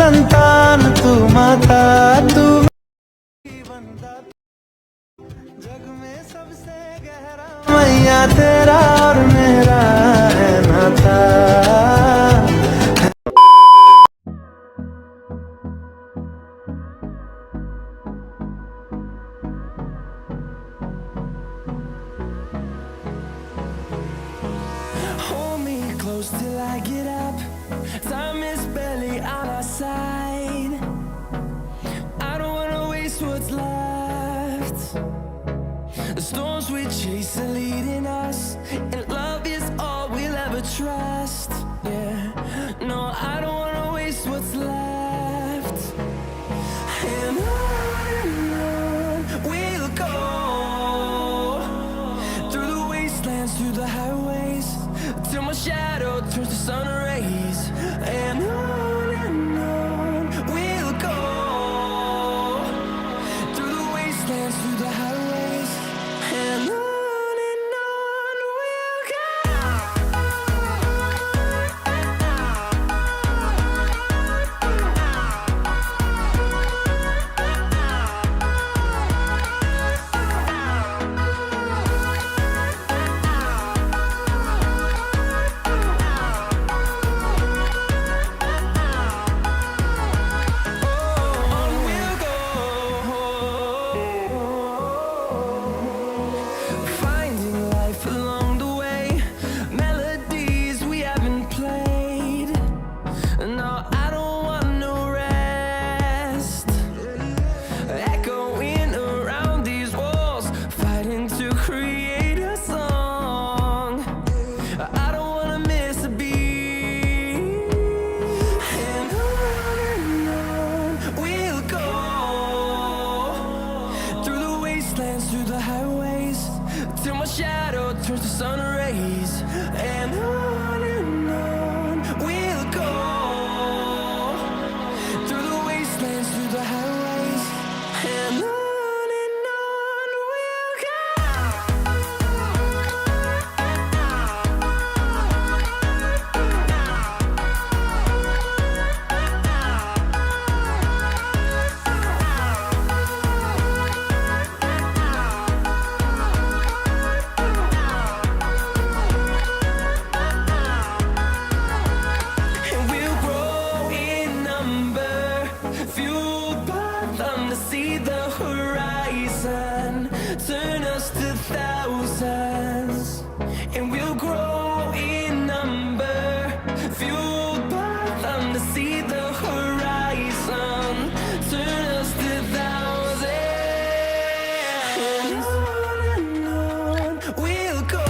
संतान तू माता तू बंदा जग में सबसे गहरा मैया तेरा और मेरा है नाता Close till I get up. Time is barely on our side. I don't wanna waste what's left. The storms we chase are leading us, and love is all we'll ever trust. Yeah, no, I don't wanna waste what's left. And on we'll go, through the wastelands, through the highways, till my shadow turns to sun rays. And on we'll go, through the wastelands, through the highways. And on we'll go. Through the highways, till my shadow turns to sun rays. And on we'll go, through the wastelands, through the highways. And on we'll go. See the horizon, turn us to thousands, and we'll grow in number, fueled by them to see the horizon, turn us to thousands. And on we'll go,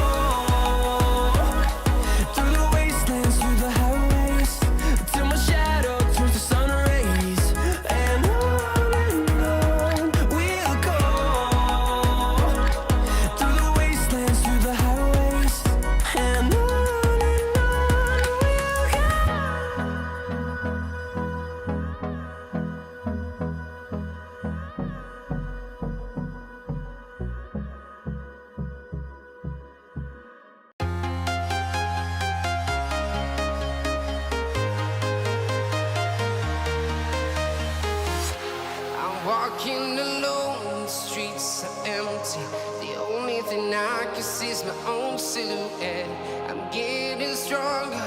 through the wastelands, through the highways, till my shadow turns to sun rays. And we'll go, through the wastelands, through the highways. And on we'll go. I'm walking alone, the streets are empty. The only thing I can see is my own silhouette. I'm getting stronger,